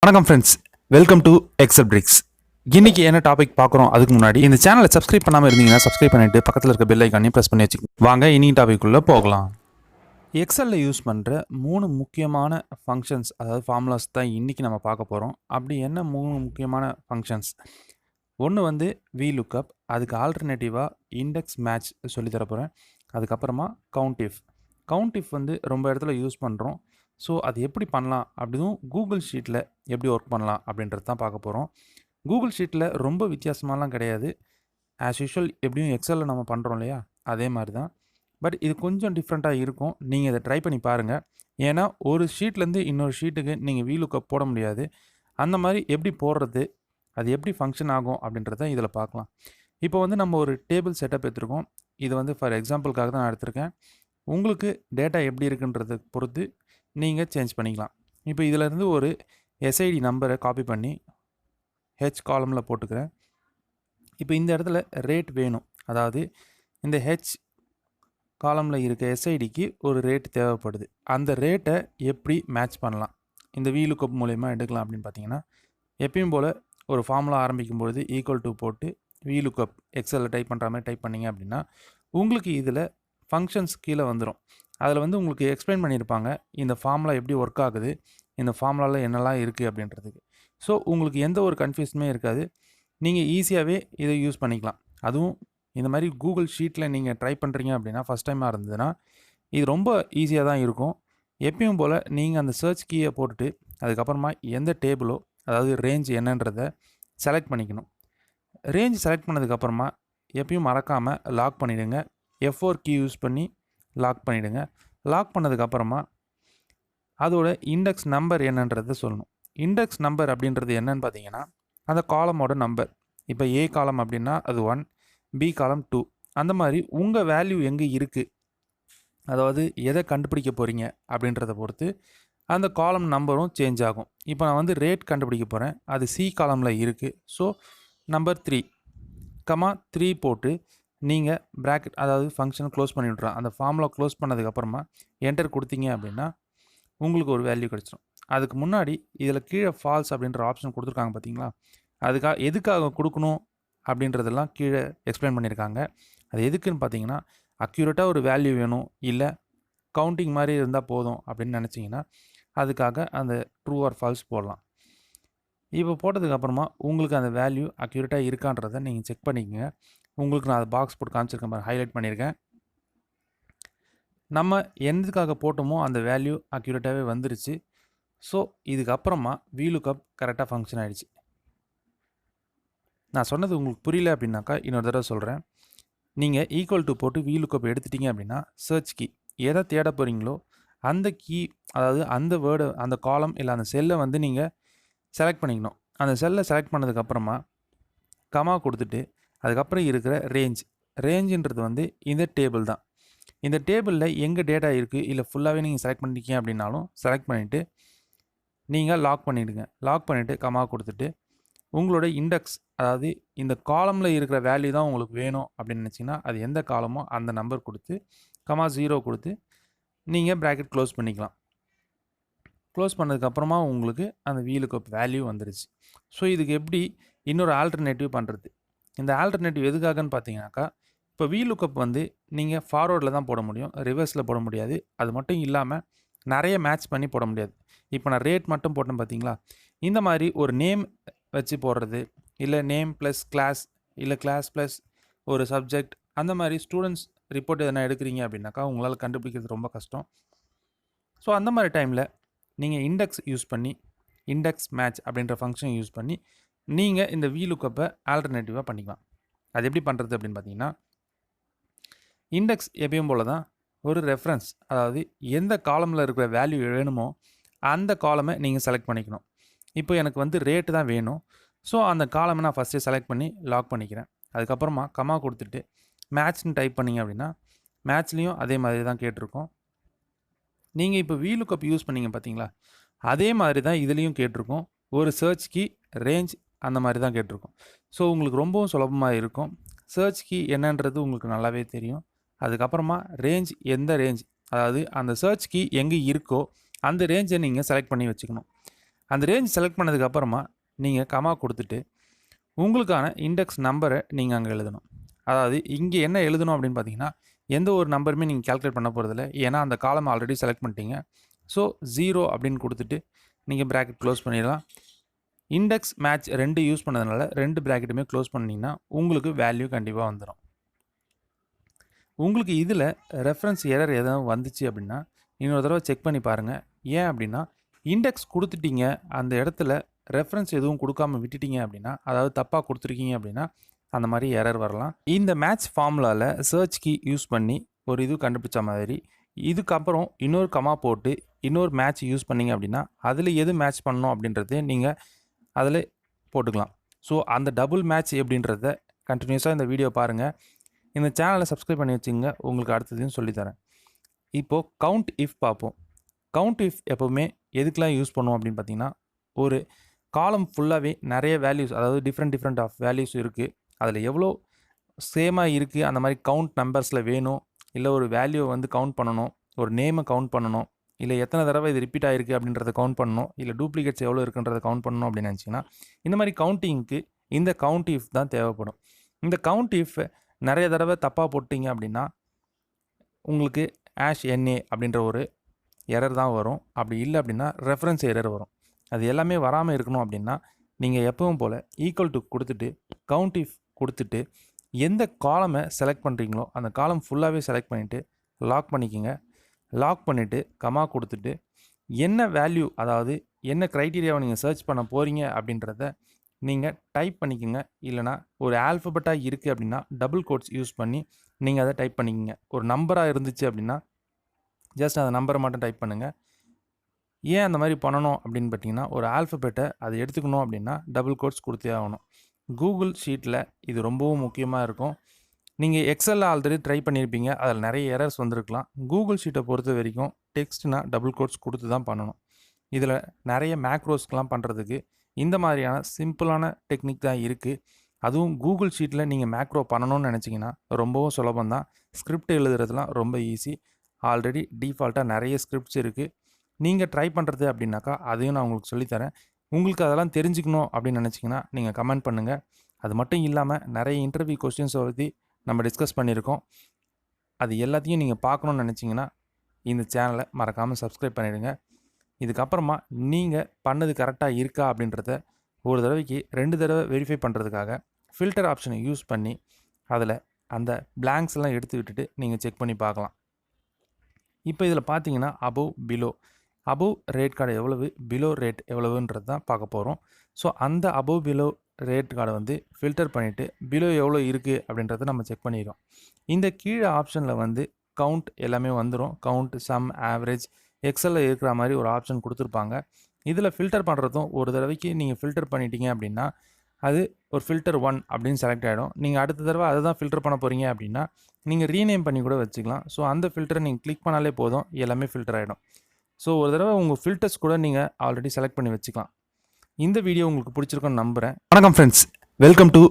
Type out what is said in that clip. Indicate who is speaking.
Speaker 1: வணக்கம் friends, welcome to Excel Bricks. இன்னைக்கு என்ன டாபிக் பார்க்குறோம் அதுக்கு முன்னாடி இந்த சேனலை சப்ஸ்கிரைப் பண்ணாமல் இருந்தீங்கன்னா சப்ஸ்கிரைப் பண்ணிட்டு பக்கத்தில் இருக்க பெல் ஐக்கானையும் ப்ரெஸ் பண்ணி வச்சுக்கோங்க. வாங்க இன்னைக்கு டாபிக்குள்ளே போகலாம். எக்ஸலில் யூஸ் பண்ணுற 3 முக்கியமான ஃபங்க்ஷன்ஸ், அதாவது ஃபார்முலாஸ் தான் இன்றைக்கி நம்ம பார்க்க போகிறோம். அப்படி என்ன 3 முக்கியமான ஃபங்க்ஷன்ஸ்? ஒன்று வந்து vlookup, அதுக்கு ஆல்டர்னேட்டிவாக இண்டெக்ஸ் மேட்ச் சொல்லித்தர போகிறேன். அதுக்கப்புறமா கவுண்டிஃப் வந்து ரொம்ப இடத்துல யூஸ் பண்ணுறோம். ஸோ அது எப்படி பண்ணலாம், அப்படிதும் கூகுள் ஷீட்டில் எப்படி ஒர்க் பண்ணலாம் அப்படின்றது தான் பார்க்க போகிறோம். கூகுள் ஷீட்டில் ரொம்ப வித்தியாசமாலாம் கிடையாது. ஆஸ் யூஷுவல் எப்படியும் எக்ஸலில் நம்ம பண்ணுறோம் இல்லையா, அதே மாதிரி தான். பட் இது கொஞ்சம் டிஃப்ரெண்ட்டாக இருக்கும். நீங்கள் இதை ட்ரை பண்ணி பாருங்கள். ஏன்னா ஒரு ஷீட்லேருந்து இன்னொரு ஷீட்டுக்கு நீங்கள் vlookup போட முடியாது. அந்த மாதிரி எப்படி போடுறது, அது எப்படி ஃபங்க்ஷன் ஆகும் அப்படின்றத இதில் பார்க்கலாம். இப்போ வந்து நம்ம ஒரு டேபிள் செட்டப் எடுத்துருக்கோம். இது வந்து ஃபார் எக்ஸாம்பிளுக்காக தான் நான் எடுத்திருக்கேன். உங்களுக்கு டேட்டா எப்படி இருக்குன்றதை பொறுத்து நீங்கள் சேஞ்ச் பண்ணிக்கலாம். இப்போ இதிலேருந்து ஒரு எஸ்ஐடி நம்பரை காப்பி பண்ணி ஹெச் காலமில் போட்டுக்கிறேன். இப்போ இந்த இடத்துல ரேட் வேணும். அதாவது இந்த ஹெச் காலமில் இருக்க எஸ்ஐடிக்கு ஒரு ரேட் தேவைப்படுது. அந்த ரேட்டை எப்படி மேட்ச் பண்ணலாம், இந்த vlookup மூலயமா எடுக்கலாம் அப்படின்னு பார்த்தீங்கன்னா, எப்பயும் போல் ஒரு ஃபார்முலா ஆரம்பிக்கும்பொழுது ஈக்குவல் டு போட்டு vlookup எக்ஸலில் டைப் பண்ணுற மாதிரி டைப் பண்ணிங்க அப்படின்னா உங்களுக்கு இதில் ஃபங்க்ஷன்ஸ் கீழே வந்துடும். அதில் வந்து உங்களுக்கு எக்ஸ்பிளைன் பண்ணியிருப்பாங்க இந்த ஃபார்முலா எப்படி ஒர்க் ஆகுது, இந்த ஃபார்முலாவில் என்னெல்லாம் இருக்குது அப்படின்றதுக்கு. ஸோ உங்களுக்கு எந்த ஒரு கன்ஃபியூஷனுமே இருக்காது. நீங்கள் ஈஸியாகவே இதை யூஸ் பண்ணிக்கலாம். அதுவும் இந்த மாதிரி கூகுள் ஷீட்டில் நீங்கள் ட்ரை பண்ணுறீங்க அப்படின்னா, ஃபஸ்ட் டைமாக இருந்ததுன்னா இது ரொம்ப ஈஸியாக தான் இருக்கும். எப்பயும் போல் நீங்கள் அந்த சர்ச் கீயை போட்டுட்டு அதுக்கப்புறமா எந்த டேபிளோ, அதாவது ரேஞ்ச் என்னன்றதை செலக்ட் பண்ணிக்கணும். ரேஞ்ச் செலக்ட் பண்ணதுக்கப்புறமா எப்பயும் மறக்காமல் லாக் பண்ணிவிடுங்க. F4 கீ யூஸ் பண்ணி லாக் பண்ணிவிடுங்க. லாக் பண்ணதுக்கப்புறமா அதோட இண்டெக்ஸ் நம்பர் என்னன்றதை சொல்லணும். இண்டெக்ஸ் நம்பர் அப்படின்றது என்னன்னு பார்த்தீங்கன்னா, அந்த காலமோட நம்பர். இப்போ ஏ காலம் அப்படின்னா அது 1, பி காலம் 2. அந்த மாதிரி உங்கள் வேல்யூ எங்கே இருக்குது, அதாவது எதை கண்டுபிடிக்க போகிறீங்க அப்படின்றத பொறுத்து அந்த காலம் நம்பரும் சேஞ்ச் ஆகும். இப்போ நான் வந்து ரேட் கண்டுபிடிக்க போகிறேன். அது சி காலமில் இருக்குது. ஸோ நம்பர் 3, 3 போட்டு நீங்கள் ப்ராக்கெட், அதாவது ஃபங்க்ஷனை க்ளோஸ் பண்ணி விட்றலாம். அந்த ஃபார்முலா க்ளோஸ் பண்ணதுக்கப்புறமா என்டர் கொடுத்தீங்க அப்படின்னா உங்களுக்கு ஒரு வேல்யூ கிடச்சிடும். அதுக்கு முன்னாடி இதில் கீழே ஃபால்ஸ் அப்படின்ற ஆப்ஷன் கொடுத்துருக்காங்க பார்த்தீங்களா, எதுக்காக கொடுக்கணும் அப்படின்றதெல்லாம் கீழே எக்ஸ்பிளைன் பண்ணியிருக்காங்க. அது எதுக்குன்னு பார்த்தீங்கன்னா, அக்யூரேட்டாக ஒரு வேல்யூ வேணும், இல்லை கவுண்டிங் மாதிரி இருந்தால் போதும் அப்படின்னு நினச்சிங்கன்னா அதுக்காக அந்த ட்ரூ ஆர் ஃபால்ஸ் போடலாம். இப்போ போட்டதுக்கப்புறமா உங்களுக்கு அந்த வேல்யூ அக்யூரேட்டாக இருக்கான்றதை நீங்கள் செக் பண்ணிக்கங்க. உங்களுக்கு நான் அதை பாக்ஸ் போட்டு காமிச்சிருக்கேன் பாருங்க, ஹைலைட் பண்ணியிருக்கேன். நம்ம எதுக்காக போட்டோமோ அந்த வேல்யூ அக்யூரேட்டாகவே வந்துருச்சு. ஸோ இதுக்கப்புறமா vlookup கரெக்டாக ஃபங்க்ஷன் ஆகிடுச்சு. நான் சொன்னது உங்களுக்கு புரியல அப்படின்னாக்கா இன்னொரு தடவை சொல்கிறேன். நீங்கள் ஈக்குவல் டு போட்டு vlookup எடுத்துட்டிங்க அப்படின்னா சர்ச் கீ எதை தேட போகிறீங்களோ அந்த கீ, அதாவது அந்த வேர்டு, அந்த காலம் இல்லை அந்த செல்லை வந்து நீங்கள் செலக்ட் பண்ணிக்கணும். அந்த செல்லை செலக்ட் பண்ணதுக்கப்புறமா கமா கொடுத்துட்டு அதுக்கப்புறம் இருக்கிற ரேஞ்சுன்றது வந்து இந்த டேபிள் தான். இந்த டேபிளில் எங்கே டேட்டா இருக்குது, இல்லை ஃபுல்லாகவே நீங்கள் செலக்ட் பண்ணிட்டீங்க அப்படின்னாலும் செலக்ட் பண்ணிவிட்டு நீங்கள் லாக் பண்ணிவிடுங்க. லாக் பண்ணிவிட்டு கமா கொடுத்துட்டு உங்களோட இண்டெக்ஸ், அதாவது இந்த காலமில் இருக்கிற வேல்யூ தான் உங்களுக்கு வேணும் அப்படின்னு நினச்சிங்கன்னா அது எந்த காலமோ அந்த நம்பர் கொடுத்து கமா 0 கொடுத்து நீங்கள் ப்ராக்கெட் க்ளோஸ் பண்ணிக்கலாம். க்ளோஸ் பண்ணதுக்கப்புறமா உங்களுக்கு அந்த vlookup வேல்யூ வந்துருச்சு. ஸோ இதுக்கு எப்படி இன்னொரு ஆல்டர்னேட்டிவ் பண்ணுறது? இந்த ஆல்டர்னேட்டிவ் எதுக்காகன்னு பார்த்தீங்கன்னாக்கா, இப்போ vlookup வந்து நீங்கள் ஃபார்வர்டில் தான் போட முடியும், ரிவர்ஸில் போட முடியாது. அது மட்டும் இல்லாமல் நிறைய மேட்ச் பண்ணி போட முடியாது. இப்போ நான் ரேட் மட்டும் போட்டேன் பார்த்தீங்களா, இந்த மாதிரி ஒரு நேம் வச்சு போடுறது, இல்லை நேம் ப்ளஸ் கிளாஸ், இல்லை கிளாஸ் ப்ளஸ் ஒரு சப்ஜெக்ட், அந்த மாதிரி ஸ்டூடெண்ட்ஸ் ரிப்போர்ட் எதனா எடுக்கிறீங்க அப்படின்னாக்கா உங்களால் கண்டுபிடிக்கிறது ரொம்ப கஷ்டம். ஸோ அந்த மாதிரி டைமில் நீங்கள் இண்டெக்ஸ் யூஸ் பண்ணி, இண்டெக்ஸ் மேட்ச் அப்படின்ற ஃபங்க்ஷன் யூஸ் பண்ணி நீங்கள் இந்த vlookup ஆல்டர்னேட்டிவாக பண்ணிக்கலாம். அது எப்படி பண்ணுறது அப்படின்னு பார்த்தீங்கன்னா, இண்டெக்ஸ் எப்பயும் போல் தான் ஒரு ரெஃபரன்ஸ், அதாவது எந்த காலமில் இருக்கிற வேல்யூ வேணுமோ அந்த காலமை நீங்கள் செலக்ட் பண்ணிக்கணும். இப்போ எனக்கு வந்து ரேட்டு தான் வேணும். ஸோ அந்த காலமை நான் ஃபஸ்ட்டே செலக்ட் பண்ணி லாக் பண்ணிக்கிறேன். அதுக்கப்புறமா கமா கொடுத்துட்டு மேட்ச்னு டைப் பண்ணிங்க அப்படின்னா மேட்ச்லேயும் அதே மாதிரி தான் கேட்டிருக்கோம். நீங்கள் இப்போ vlookup யூஸ் பண்ணிங்க பார்த்தீங்களா, அதே மாதிரி தான் இதுலேயும் கேட்டிருக்கோம். ஒரு சர்ச் கீ, ரேஞ்ச், அந்த மாதிரி தான் கேட்டிருக்கோம். ஸோ உங்களுக்கு ரொம்பவும் சுலபமாக இருக்கும். சர்ச் கீ என்னன்றது உங்களுக்கு நல்லாவே தெரியும். அதுக்கப்புறமா ரேஞ்ச், எந்த ரேஞ்ச், அதாவது அந்த சர்ச் கீ எங்கே இருக்கோ அந்த ரேஞ்சை நீங்கள் செலக்ட் பண்ணி வச்சுக்கணும். அந்த ரேஞ்ச் செலக்ட் பண்ணதுக்கப்புறமா நீங்கள் கமா கொடுத்துட்டு உங்களுக்கான இண்டெக்ஸ் நம்பரை நீங்கள் அங்கே எழுதணும். அதாவது இங்கே என்ன எழுதணும் அப்படின்னு பார்த்தீங்கன்னா, எந்த ஒரு நம்பருமே நீங்கள் கால்குலேட் பண்ண போகிறதில்ல. ஏன்னா அந்த காலம் ஆல்ரெடி செலக்ட் பண்ணிட்டீங்க. ஸோ 0 அப்படின்னு கொடுத்துட்டு நீங்கள் ப்ராக்கெட் க்ளோஸ் பண்ணிடலாம். இண்டெக்ஸ் மேட்ச் 2 யூஸ் பண்ணதுனால 2 ப்ராக்கெட்டுமே க்ளோஸ் பண்ணிங்கன்னா உங்களுக்கு வேல்யூ கண்டிப்பாக வந்துடும். உங்களுக்கு இதில் ரெஃபரன்ஸ் எரர் எதாவது வந்துச்சு அப்படின்னா இன்னொரு தடவை செக் பண்ணி பாருங்கள். ஏன் அப்படின்னா, இண்டெக்ஸ் கொடுத்துட்டீங்க, அந்த இடத்துல ரெஃபரன்ஸ் எதுவும் கொடுக்காம விட்டுட்டீங்க அப்படின்னா, அதாவது தப்பாக கொடுத்துருக்கீங்க அப்படின்னா அந்த மாதிரி எரர் வரலாம். இந்த மேட்ச் ஃபார்முலாவில் சர்ச் கீ யூஸ் பண்ணி ஒரு இது கண்டுபிடிச்ச மாதிரி இதுக்கப்புறம் இன்னொரு கமா போட்டு இன்னொரு மேட்ச் யூஸ் பண்ணிங்க அப்படின்னா அதில் எது மேட்ச் பண்ணணும் அப்படின்றது நீங்கள் அதில் போட்டுக்கலாம். ஸோ அந்த டபுள் மேட்ச் எப்படின்றத கண்டினியூஸாக இந்த வீடியோ பாருங்கள். இந்த சேனலை சப்ஸ்கிரைப் பண்ணி வச்சுங்க, உங்களுக்கு அடுத்ததையும் சொல்லித்தரேன். இப்போது கவுண்ட் இஃப் பார்ப்போம். கவுண்ட் இஃப் எப்போவுமே எதுக்கெலாம் யூஸ் பண்ணுவோம் அப்படின்னு பார்த்தீங்கன்னா, ஒரு காலம் ஃபுல்லாகவே நிறைய வேல்யூஸ், அதாவது டிஃப்ரெண்ட் ஆஃப் வேல்யூஸ் இருக்குது. அதில் எவ்வளோ சேமாக இருக்குது அந்த மாதிரி கவுண்ட் நம்பர்ஸில் வேணும், இல்லை ஒரு வேல்யூவை வந்து கவுண்ட் பண்ணணும், ஒரு நேமை கவுண்ட் பண்ணணும், இல்லை எத்தனை தடவை இது ரிப்பீட் ஆகிருக்கு அப்படின்றத கவுண்ட் பண்ணணும், இல்லை டூப்ளிகேட்ஸ் எவ்வளோ இருக்குன்றதை கவுண்ட் பண்ணணும் அப்படின்னு நினச்சிங்கன்னா இந்த மாதிரி கவுண்டிங்க்கு இந்த கவுண்ட் இஃப் தான் தேவைப்படும். இந்த கவுண்ட் இஃப் நிறைய தடவை தப்பாக போட்டிங்க அப்படின்னா உங்களுக்கு -NA அப்படின்ற ஒரு எரர் தான் வரும். அப்படி இல்லை அப்படின்னா ரெஃபரன்ஸ் எரர் வரும். அது எல்லாமே வராமல் இருக்கணும் அப்படின்னா நீங்கள் எப்பவும் போல் ஈக்குவல் டு கொடுத்துட்டு கவுண்ட் இஃப் கொடுத்துட்டு எந்த காலமை செலக்ட் பண்ணுறீங்களோ அந்த காலம் ஃபுல்லாகவே செலக்ட் பண்ணிவிட்டு லாக் பண்ணிக்கோங்க. லாக் பண்ணிவிட்டு கமா கொடுத்துட்டு என்ன வேல்யூ, அதாவது என்ன க்ரைட்டீரியாவை நீங்கள் சர்ச் பண்ண போகிறீங்க அப்படின்றத நீங்கள் டைப் பண்ணிக்கோங்க. இல்லைனா ஒரு ஆல்ஃபபெட்டாக இருக்குது அப்படின்னா டபுள் கோட்ஸ் யூஸ் பண்ணி நீங்கள் அதை டைப் பண்ணிக்கோங்க. ஒரு நம்பராக இருந்துச்சு அப்படின்னா ஜஸ்ட் அந்த நம்பரை மட்டும் டைப் பண்ணுங்கள். ஏன் அந்த மாதிரி பண்ணணும் அப்படின்னு பார்த்தீங்கன்னா, ஒரு ஆல்ஃபபெட்டை அதை எடுத்துக்கணும் அப்படின்னா டபுள் கோட்ஸ் கொடுத்தே ஆகணும். கூகுள் ஷீட்டில் இது ரொம்பவும் முக்கியமாக இருக்கும். நீங்கள் எக்ஸலில் ஆல்ரெடி ட்ரை பண்ணியிருப்பீங்க, அதில் நிறைய எரர்ஸ் வந்திருக்கலாம். கூகுள் ஷீட்டை பொறுத்த வரைக்கும் டெக்ஸ்ட்னா டபுள் கோட்ஸ் கொடுத்து தான் பண்ணணும். இதில் நிறைய மேக்ரோஸ்க்கெலாம் பண்ணுறதுக்கு இந்த மாதிரியான சிம்பிளான டெக்னிக் தான் இருக்குது. அதுவும் கூகுள் ஷீட்டில் நீங்கள் மேக்ரோ பண்ணணும்னு நினச்சிங்கன்னா ரொம்பவும் சுலபம் தான். ஸ்கிரிப்ட் எழுதுறதுலாம் ரொம்ப ஈஸி. ஆல்ரெடி டிஃபால்ட்டாக நிறைய ஸ்கிரிப்ட்ஸ் இருக்குது. நீங்கள் ட்ரை பண்ணுறது அப்படின்னாக்கா அதையும் நான் உங்களுக்கு சொல்லித்தரேன். உங்களுக்கு அதெல்லாம் தெரிஞ்சுக்கணும் அப்படின்னு நினச்சிங்கன்னா நீங்கள் கமெண்ட் பண்ணுங்கள். அது மட்டும் இல்லாமல் நிறைய இன்டர்வியூ கொஸ்டின்ஸை பற்றி நம்ம டிஸ்கஸ் பண்ணியிருக்கோம். அது எல்லாத்தையும் நீங்கள் பார்க்கணுன்னு நினச்சிங்கன்னா இந்த சேனலை மறக்காமல் சப்ஸ்கிரைப் பண்ணிவிடுங்க. இதுக்கப்புறமா நீங்கள் பண்ணது கரெக்டாக இருக்கா அப்படின்றத ஒரு தடவைக்கு 2 தடவை வெரிஃபை பண்ணுறதுக்காக ஃபில்டர் ஆப்ஷனை யூஸ் பண்ணி அதில் அந்த பிளாங்க்ஸ் எல்லாம் எடுத்து விட்டுட்டு நீங்கள் செக் பண்ணி பார்க்கலாம். இப்போ இதில் பார்த்தீங்கன்னா அபோவ் ரேட் கார்டு எவ்வளவு, பிலோ ரேட் எவ்வளவுன்றது தான் பார்க்க போகிறோம். ஸோ அந்த அபோவ் பிலோ ரேட் கார்டை வந்து ஃபில்டர் பண்ணிவிட்டு பிலோ எவ்வளோ இருக்குது அப்படின்றத நம்ம செக் பண்ணிடுறோம். இந்த கீழே ஆப்ஷனில் வந்து கவுண்ட் எல்லாமே வந்துடும். கவுண்ட், சம், ஆவரேஜ், எக்ஸலில் இருக்கிற மாதிரி ஒரு ஆப்ஷன் கொடுத்துருப்பாங்க. இதில் ஃபில்டர் பண்ணுறதும் ஒரு தடவைக்கு நீங்கள் ஃபில்டர் பண்ணிட்டீங்க அப்படின்னா அது ஒரு ஃபில்டர் 1 அப்படின்னு செலக்ட் ஆகிடும். நீங்கள் அடுத்த தடவை அதை தான் ஃபில்டர் பண்ண போகிறீங்க அப்படின்னா நீங்கள் ரீநேம் பண்ணி கூட வச்சுக்கலாம். ஸோ அந்த ஃபில்டரை நீங்கள் கிளிக் பண்ணாலே போதும், எல்லாமே ஃபில்டர் ஆகிடும். ஸோ ஒரு தடவை உங்கள் ஃபில்டர்ஸ் கூட நீங்கள் ஆல்ரெடி செலக்ட் பண்ணி வச்சுக்கலாம். இந்த வீடியோ உங்களுக்கு பிடிச்சிருக்குன்னு நம்புகிறேன். வணக்கம் ஃப்ரெண்ட்ஸ், வெல்கம் டு